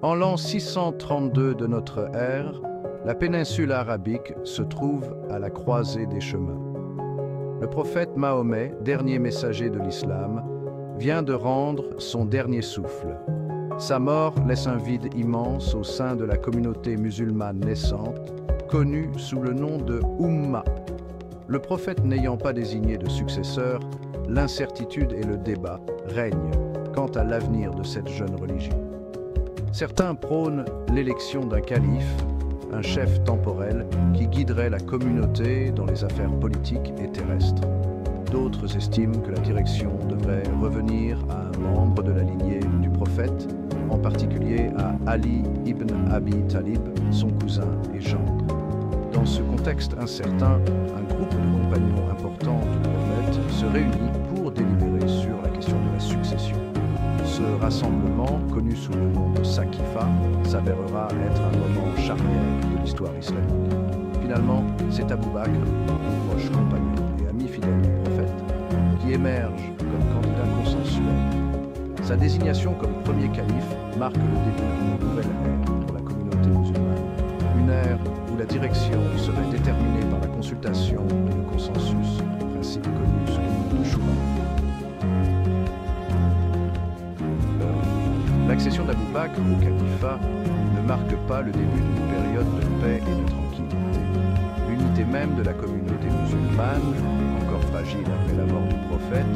En l'an 632 de notre ère, la péninsule arabique se trouve à la croisée des chemins. Le prophète Mahomet, dernier messager de l'islam, vient de rendre son dernier souffle. Sa mort laisse un vide immense au sein de la communauté musulmane naissante, connue sous le nom de Ummah. Le prophète n'ayant pas désigné de successeur, l'incertitude et le débat règnent quant à l'avenir de cette jeune religion. Certains prônent l'élection d'un calife, un chef temporel qui guiderait la communauté dans les affaires politiques et terrestres. D'autres estiment que la direction devrait revenir à un membre de la lignée du prophète, en particulier à Ali ibn Abi Talib, son cousin et gendre. Dans ce contexte incertain, un groupe de compagnons importants du prophète se réunit pour délibérer sur la question de la succession. Ce rassemblement, connu sous le nom de Saqifa, s'avérera être un moment charnière de l'histoire islamique. Finalement, c'est Abu Bakr, un proche compagnon et ami fidèle du prophète, qui émerge comme candidat consensuel. Sa désignation comme premier calife marque le début d'une nouvelle ère pour la communauté musulmane. Une ère où la direction serait déterminée par la consultation et le consensus, principe connu sous le nom de Shura. L'accession d'Abu Bakr au califat ne marque pas le début d'une période de paix et de tranquillité. L'unité même de la communauté musulmane, encore fragile après la mort du prophète,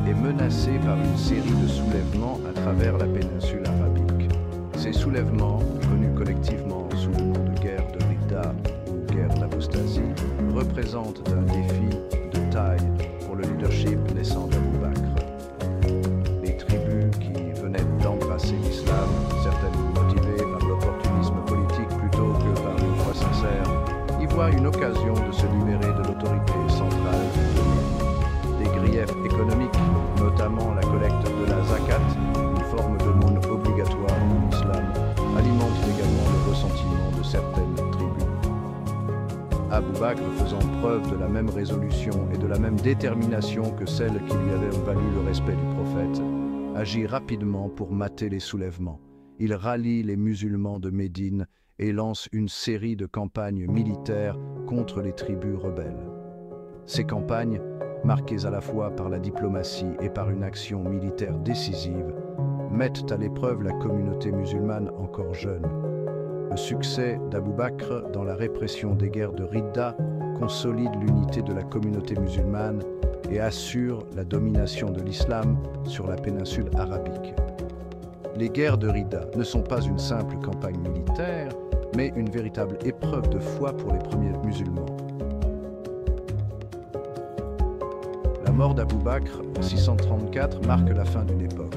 est menacée par une série de soulèvements à travers la péninsule arabique. Ces soulèvements, connus collectivement sous le nom de guerre de Ridda ou guerre d'apostasie, représentent un défi de taille pour le leadership naissant d'Abu Bakr. Les tribus qui venaient d'embrasser l'islam, certaines motivées par l'opportunisme politique plutôt que par une foi sincère, y voient une occasion de se libérer de l'autorité centrale des griefs économiques, notamment la collecte de la zakat, une forme d'aumône obligatoire dans l'islam, alimente également le ressentiment de certaines tribus. Abu Bakr, faisant preuve de la même résolution et de la même détermination que celle qui lui avait valu le respect du prophète, agit rapidement pour mater les soulèvements. Il rallie les musulmans de Médine et lance une série de campagnes militaires contre les tribus rebelles. Ces campagnes, marquées à la fois par la diplomatie et par une action militaire décisive, mettent à l'épreuve la communauté musulmane encore jeune. Le succès d'Abu Bakr dans la répression des guerres de Ridda consolide l'unité de la communauté musulmane et assure la domination de l'islam sur la péninsule arabique. Les guerres de Ridda ne sont pas une simple campagne militaire, mais une véritable épreuve de foi pour les premiers musulmans. La mort d'Abu Bakr en 634 marque la fin d'une époque.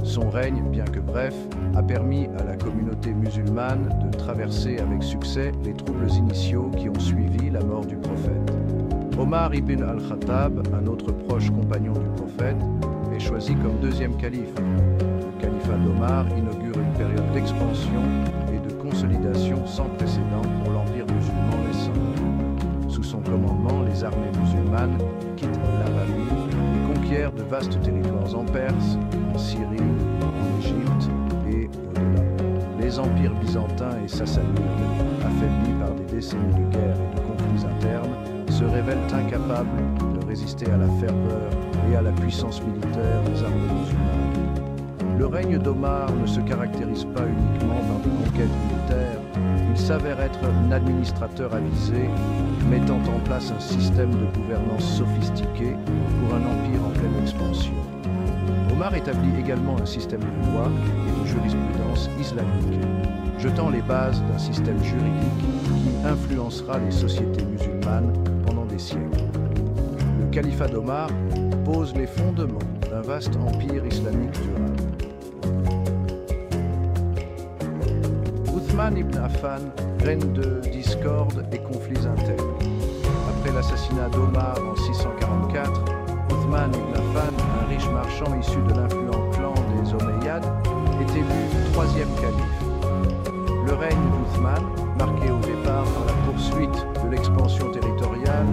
Son règne, bien que bref, a permis à la communauté musulmane de traverser avec succès les troubles initiaux qui ont suivi la mort du prophète. Omar ibn al-Khattab, un autre proche compagnon du prophète, est choisi comme deuxième calife. Le califat d'Omar inaugure une période d'expansion et de consolidation sans précédent pour l'empire musulman naissant. Sous son commandement, les armées musulmanes quittent l'Arabie et conquièrent de vastes territoires en Perse, en Syrie, en Égypte et au-delà. Les empires byzantins et sassanides, affaiblis par des décennies de guerres et de conflits internes, se révèlent incapables de résister à la ferveur et à la puissance militaire des armées musulmanes. Le règne d'Omar ne se caractérise pas uniquement par des conquêtes militaires, il s'avère être un administrateur avisé, mettant en place un système de gouvernance sophistiqué pour un empire en pleine expansion. Omar établit également un système de loi et de jurisprudence islamique, jetant les bases d'un système juridique qui influencera les sociétés musulmanes pendant des siècles. Le califat d'Omar pose les fondements d'un vaste empire islamique durable. Uthman ibn Affan règne de discordes et conflits internes. Après l'assassinat d'Omar en 644, Uthman ibn Affan, un riche marchand issu de l'influent clan des Omeyyades, est élu troisième calife. Le règne d'Uthman, marqué au départ par la poursuite de l'expansion territoriale,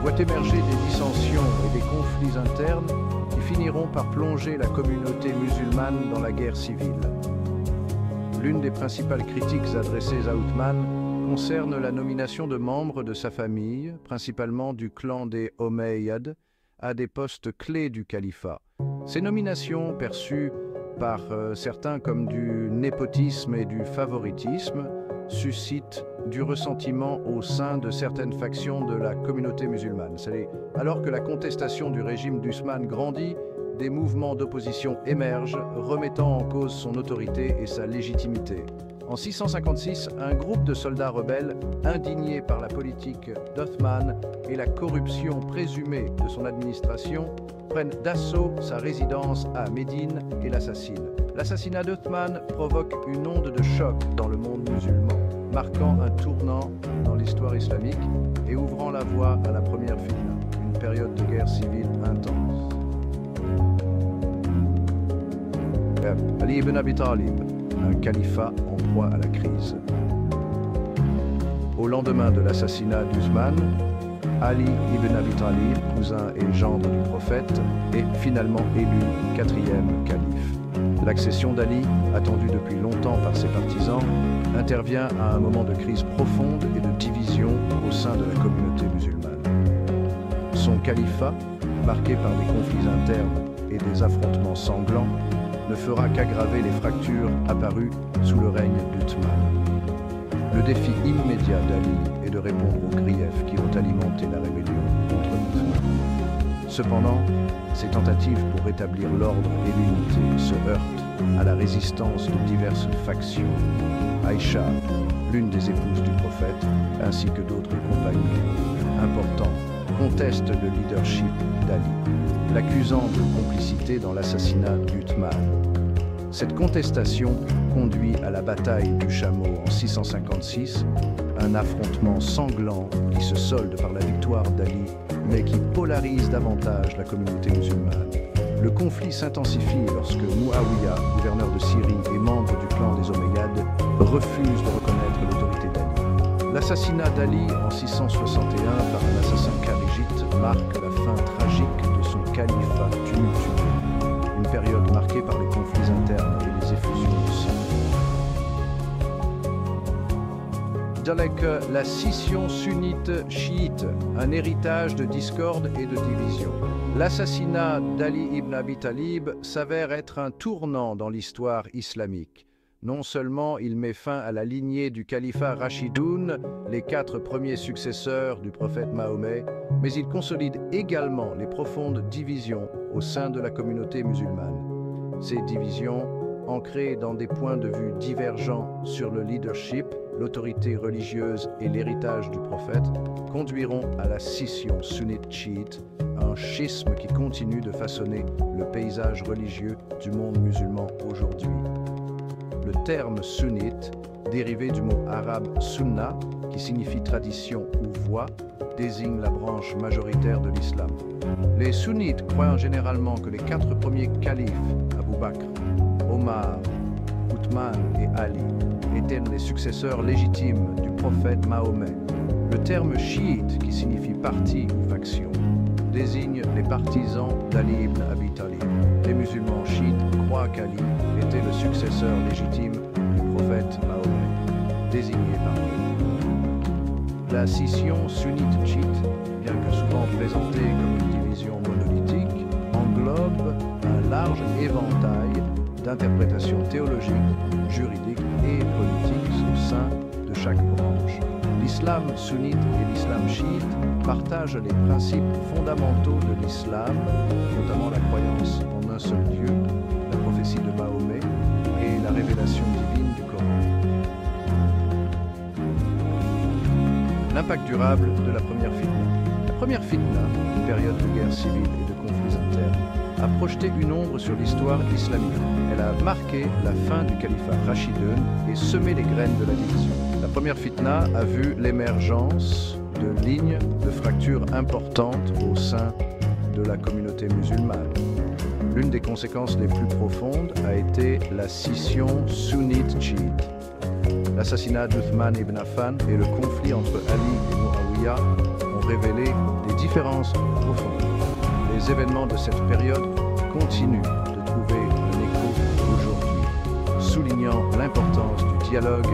voit émerger des dissensions et des conflits internes qui finiront par plonger la communauté musulmane dans la guerre civile. L'une des principales critiques adressées à Othman concerne la nomination de membres de sa famille, principalement du clan des Omeyyades, à des postes clés du califat. Ces nominations, perçues par certains comme du népotisme et du favoritisme, suscitent du ressentiment au sein de certaines factions de la communauté musulmane. Alors que la contestation du régime d'Othman grandit, des mouvements d'opposition émergent, remettant en cause son autorité et sa légitimité. En 656, un groupe de soldats rebelles, indignés par la politique d'Othman et la corruption présumée de son administration, prennent d'assaut sa résidence à Médine et l'assassinent. L'assassinat d'Othman provoque une onde de choc dans le monde musulman, marquant un tournant dans l'histoire islamique et ouvrant la voie à la première fitna, une période de guerre civile intense. Ali ibn Abi Talib, un califat en proie à la crise. Au lendemain de l'assassinat d'Othman, Ali ibn Abi Talib, cousin et gendre du prophète, est finalement élu quatrième calife. L'accession d'Ali, attendue depuis longtemps par ses partisans, intervient à un moment de crise profonde et de division au sein de la communauté musulmane. Son califat, marqué par des conflits internes et des affrontements sanglants, ne fera qu'aggraver les fractures apparues sous le règne d'Othman. Le défi immédiat d'Ali est de répondre aux griefs qui ont alimenté la rébellion contre Othman. Cependant, ses tentatives pour rétablir l'ordre et l'unité se heurtent à la résistance de diverses factions. Aïcha, l'une des épouses du prophète, ainsi que d'autres compagnons importants, contestent le leadership d'Ali, l'accusant de complicité dans l'assassinat d'Othman. Cette contestation conduit à la bataille du Chameau en 656, un affrontement sanglant qui se solde par la victoire d'Ali, mais qui polarise davantage la communauté musulmane. Le conflit s'intensifie lorsque Muawiyah, gouverneur de Syrie et membre du clan des Omeyyades, refuse de reconnaître l'autorité d'Ali. L'assassinat d'Ali en 661 par un assassin kharijite marque la fin tragique de son califat tumultueux, une période marquée par les conflits internes et les effusions de sang. La scission sunnite-chiite, un héritage de discorde et de division. L'assassinat d'Ali ibn Abi Talib s'avère être un tournant dans l'histoire islamique. Non seulement il met fin à la lignée du califat Rashidoun, les 4 premiers successeurs du prophète Mahomet, mais il consolide également les profondes divisions au sein de la communauté musulmane. Ces divisions, ancrées dans des points de vue divergents sur le leadership, l'autorité religieuse et l'héritage du prophète, conduiront à la scission sunnite-chiite, un schisme qui continue de façonner le paysage religieux du monde musulman aujourd'hui. Le terme sunnite, dérivé du mot arabe sunna, qui signifie tradition ou voie, désigne la branche majoritaire de l'islam. Les sunnites croient généralement que les 4 premiers califes, Abu Bakr, Omar, Othman et Ali, étaient les successeurs légitimes du prophète Mahomet. Le terme chiite, qui signifie parti ou faction, désigne les partisans d'Ali ibn Abi Talib. Les musulmans chiites croient qu'Ali était le successeur légitime du prophète Mahomet, désigné par Dieu. La scission sunnite-chiite, bien que souvent présentée comme une division monolithique, englobe un large éventail d'interprétations théologiques, juridiques et politiques au sein de chaque branche. L'islam sunnite et l'islam chiite partagent les principes fondamentaux de l'islam, notamment la croyance en un seul Dieu, la prophétie de Mahomet et la révélation divine du Coran. L'impact durable de la première fitna. La première fitna, une période de guerre civile et de conflits internes, a projeté une ombre sur l'histoire islamique. Elle a marqué la fin du califat Rashidoun et semé les graines de la division. La première fitna a vu l'émergence de lignes de fractures importantes au sein de la communauté musulmane. L'une des conséquences les plus profondes a été la scission sunnite-chiite. L'assassinat d'Othman ibn Affan et le conflit entre Ali et Muawiyah ont révélé des différences profondes. Les événements de cette période continuent de trouver un écho aujourd'hui, soulignant soulignant l'importance du dialogue